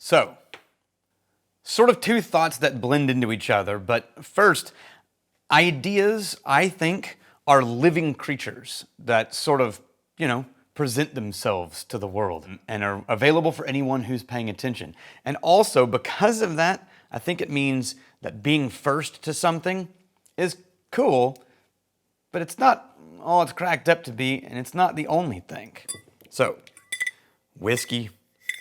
So, sort of two thoughts that blend into each other, but first, ideas, I think, are living creatures that sort of, present themselves to the world and are available for anyone who's paying attention. And also, because of that, I think it means that being first to something is cool, but it's not all it's cracked up to be, and it's not the only thing. So, whiskey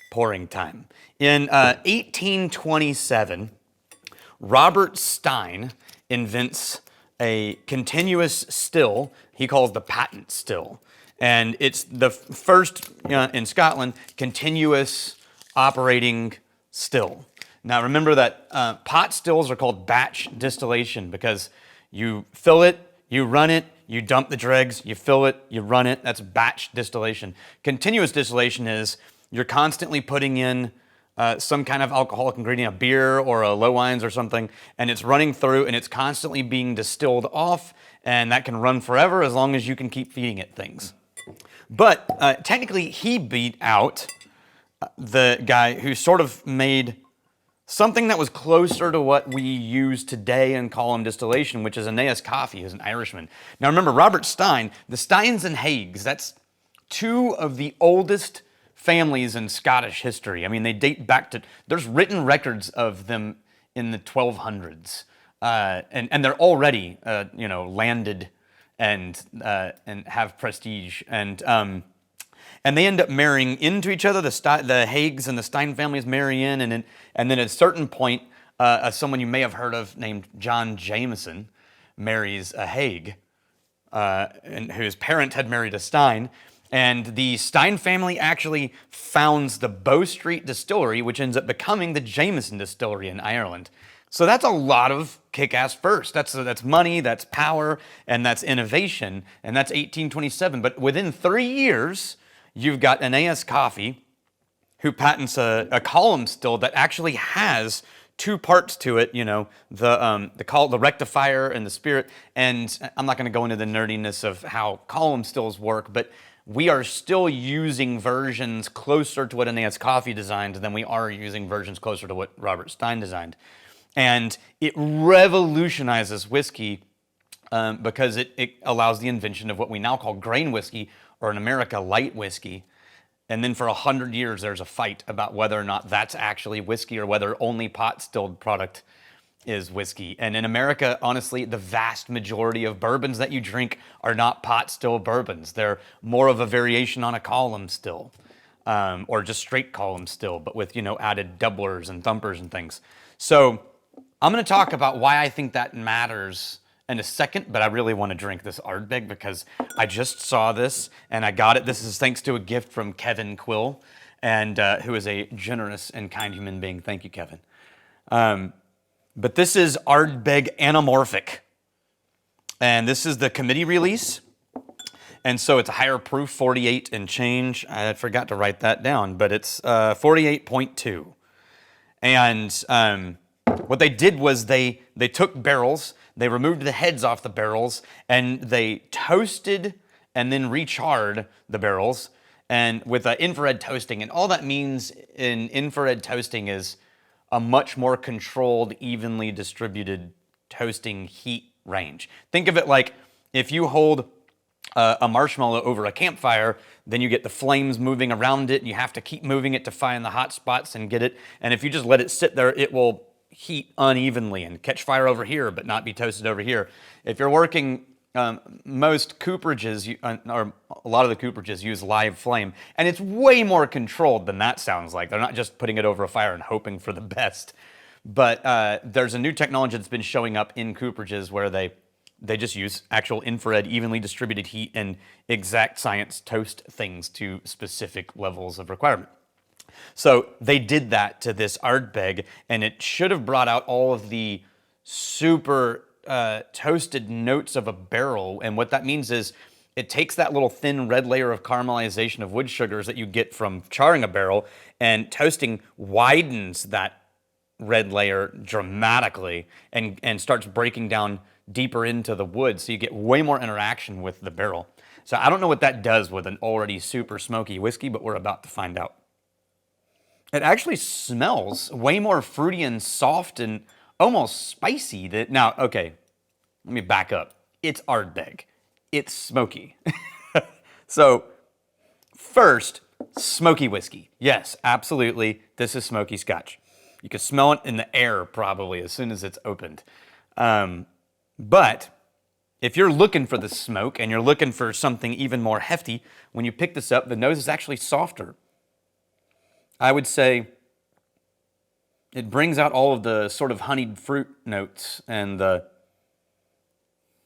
pouring time. In 1827, Robert Stein invents a continuous still he calls the patent still. And it's the first, in Scotland, continuous operating still. Now remember that pot stills are called batch distillation because you fill it, you run it, you dump the dregs, you fill it, you run it. That's batch distillation. Continuous distillation is you're constantly putting in some kind of alcoholic ingredient, a beer or a low wines or something, and it's running through and it's constantly being distilled off, and that can run forever as long as you can keep feeding it things. But technically he beat out the guy who sort of made something that was closer to what we use today in column distillation, which is Aeneas Coffey, who's an Irishman. Now remember, Robert Stein, the Steins and Haigs, that's two of the oldest families in Scottish history. I mean, they date back to, there's written records of them in the 1200s. And they're already, landed and have prestige. And they end up marrying into each other. The Haigs and the Stein families marry in, and then at a certain point, someone you may have heard of named John Jameson marries a Haig, and whose parent had married a Stein. And the Stein family actually founds the Bow Street Distillery, which ends up becoming the Jameson Distillery in Ireland. So that's a lot of kick-ass first. That's money, that's power, and that's innovation, and that's 1827. But within 3 years, you've got Aeneas Coffey, who patents a column still that actually has two parts to it, the rectifier and the spirit. And I'm not going to go into the nerdiness of how column stills work, but we are still using versions closer to what Aeneas Coffey designed than we are using versions closer to what Robert Stein designed. And it revolutionizes whiskey because it allows the invention of what we now call grain whiskey, or in America, light whiskey. And then for 100 years, there's a fight about whether or not that's actually whiskey or whether only pot-stilled product is whiskey. And in America, honestly, the vast majority of bourbons that you drink are not pot-still bourbons. They're more of a variation on a column still, or just straight column still, but with, added doublers and thumpers and things. So I'm going to talk about why I think that matters in a second, but I really want to drink this Ardbeg because I just saw this and I got it. This is thanks to a gift from Kevin Quill, and who is a generous and kind human being. Thank you, Kevin. But this is Ardbeg Anamorphic, and this is the committee release, and so it's a higher proof, 48 and change. I forgot to write that down, but it's 48.2. And what they did was they took barrels, they removed the heads off the barrels, and they toasted and then recharred the barrels, and with infrared toasting. And all that means in infrared toasting is a much more controlled, evenly distributed toasting heat range. Think of it like if you hold a marshmallow over a campfire, then you get the flames moving around it, and you have to keep moving it to find the hot spots and get it. And if you just let it sit there, it will heat unevenly and catch fire over here, but not be toasted over here. If you're working, most cooperages, or a lot of the cooperages use live flame, and it's way more controlled than that sounds like. They're not just putting it over a fire and hoping for the best. But there's a new technology that's been showing up in cooperages where they just use actual infrared, evenly distributed heat and exact science toast things to specific levels of requirement. So they did that to this Ardbeg, and it should have brought out all of the super toasted notes of a barrel. And what that means is it takes that little thin red layer of caramelization of wood sugars that you get from charring a barrel, and toasting widens that red layer dramatically and starts breaking down deeper into the wood, so you get way more interaction with the barrel. So I don't know what that does with an already super smoky whiskey, but we're about to find out. It actually smells way more fruity and soft and almost spicy. Now, okay, let me back up. It's Ardbeg. It's smoky. So, first, smoky whiskey. Yes, absolutely. This is smoky Scotch. You can smell it in the air probably as soon as it's opened. But if you're looking for the smoke and you're looking for something even more hefty, when you pick this up, the nose is actually softer. I would say it brings out all of the sort of honeyed fruit notes and the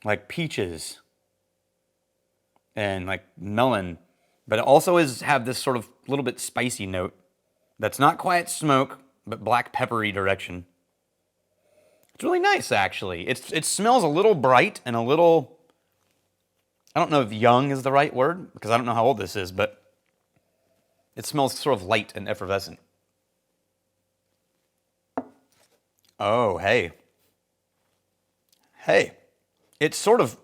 like peaches and like melon, but it also have this sort of little bit spicy note that's not quite smoke, but black peppery direction. It's really nice, actually. It smells a little bright and a little, I don't know if young is the right word, because I don't know how old this is, but it smells sort of light and effervescent. Oh, hey. Hey. It sort of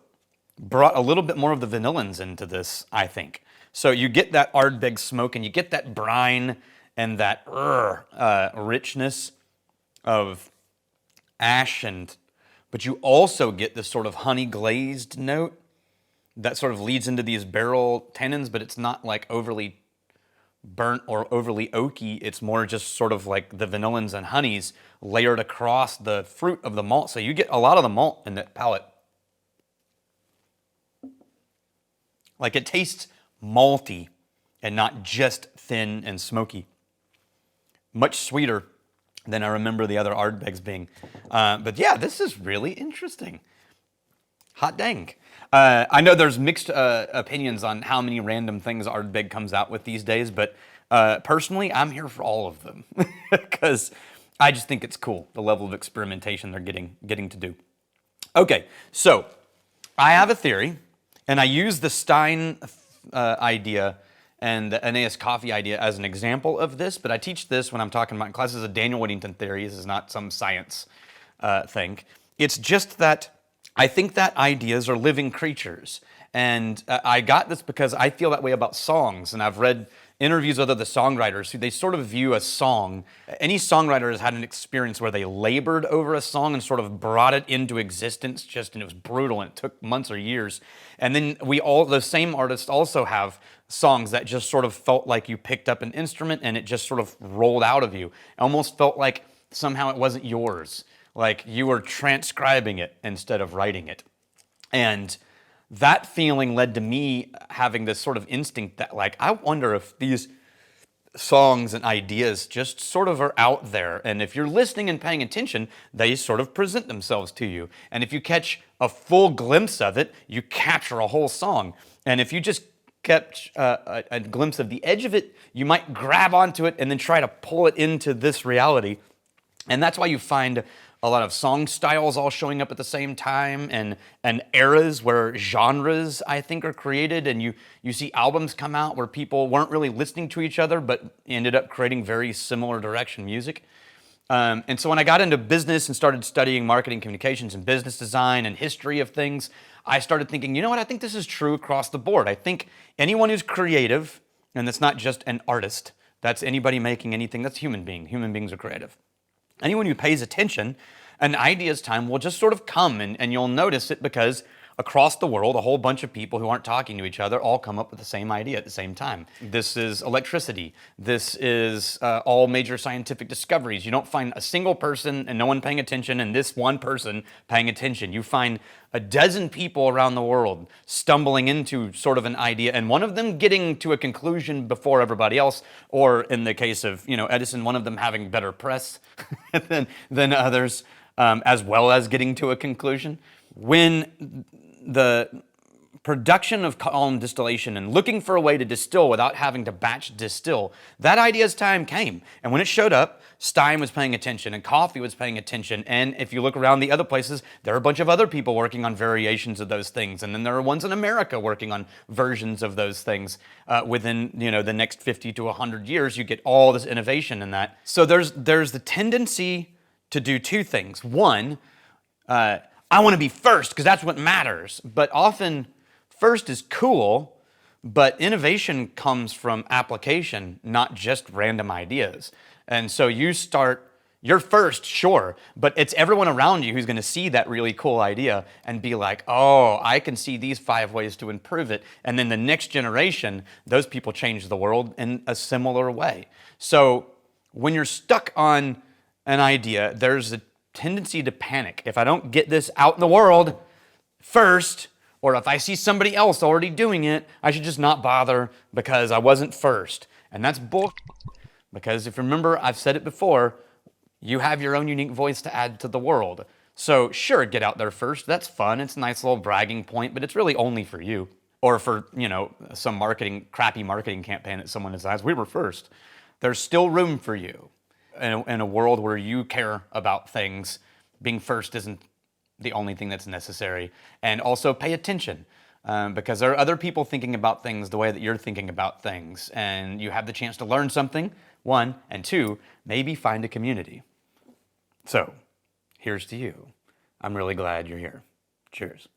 brought a little bit more of the vanillins into this, I think. So you get that Ardbeg smoke and you get that brine and that richness of ash, but you also get this sort of honey glazed note that sort of leads into these barrel tannins, but it's not like overly burnt or overly oaky. It's more just sort of like the vanillins and honeys layered across the fruit of the malt. So you get a lot of the malt in that palate. Like it tastes malty and not just thin and smoky. Much sweeter than I remember the other Ardbegs being. But yeah, this is really interesting. Hot dang. I know there's mixed opinions on how many random things Ardbeg comes out with these days, but personally, I'm here for all of them because I just think it's cool, the level of experimentation they're getting to do. Okay, so I have a theory, and I use the Stein idea and the Aeneas Coffey idea as an example of this, but I teach this when I'm talking about in classes a Daniel Whittington theory. This is not some science thing. It's just that I think that ideas are living creatures. And I got this because I feel that way about songs, and I've read interviews with other songwriters who they sort of view a song. Any songwriter has had an experience where they labored over a song and sort of brought it into existence and it was brutal and it took months or years. And then the same artists also have songs that just sort of felt like you picked up an instrument and it just sort of rolled out of you. It almost felt like somehow it wasn't yours, like you were transcribing it instead of writing it. And that feeling led to me having this sort of instinct that, like, I wonder if these songs and ideas just sort of are out there. And if you're listening and paying attention, they sort of present themselves to you. And if you catch a full glimpse of it, you capture a whole song. And if you just catch a glimpse of the edge of it, you might grab onto it and then try to pull it into this reality. And that's why you find a lot of song styles all showing up at the same time, and eras where genres, I think, are created, and you see albums come out where people weren't really listening to each other but ended up creating very similar direction music. And so when I got into business and started studying marketing communications and business design and history of things, I started thinking, you know what, I think this is true across the board. I think anyone who's creative, and that's not just an artist, that's anybody making anything, that's human being. Human beings are creative. Anyone who pays attention, an idea's time will just sort of come, and you'll notice it because across the world, a whole bunch of people who aren't talking to each other all come up with the same idea at the same time. This is electricity. This is all major scientific discoveries. You don't find a single person and no one paying attention and this one person paying attention. You find a dozen people around the world stumbling into sort of an idea and one of them getting to a conclusion before everybody else, or in the case of Edison, one of them having better press than others, as well as getting to a conclusion. When the production of column distillation and looking for a way to distill without having to batch distill, that idea's time came. And when it showed up, Stein was paying attention and Coffey was paying attention. And if you look around the other places, there are a bunch of other people working on variations of those things. And then there are ones in America working on versions of those things. Within the next 50 to 100 years, you get all this innovation in that. So there's the tendency to do two things. One, I want to be first because that's what matters. But often first is cool, But innovation comes from application, not just random ideas. And so you're first, sure, but it's everyone around you who's going to see that really cool idea and be like, oh, I can see these 5 ways to improve it. And then the next generation, those people change the world in a similar way. So when you're stuck on an idea, there's a tendency to panic. If I don't get this out in the world first, or if I see somebody else already doing it, I should just not bother because I wasn't first. And that's bull. Because if you remember, I've said it before, you have your own unique voice to add to the world. So sure, get out there first. That's fun. It's a nice little bragging point, but it's really only for you. Or for, some crappy marketing campaign that someone decides, we were first. There's still room for you. In a world where you care about things, being first isn't the only thing that's necessary. And also pay attention, because there are other people thinking about things the way that you're thinking about things. And you have the chance to learn something, 1, and 2, maybe find a community. So, here's to you. I'm really glad you're here. Cheers.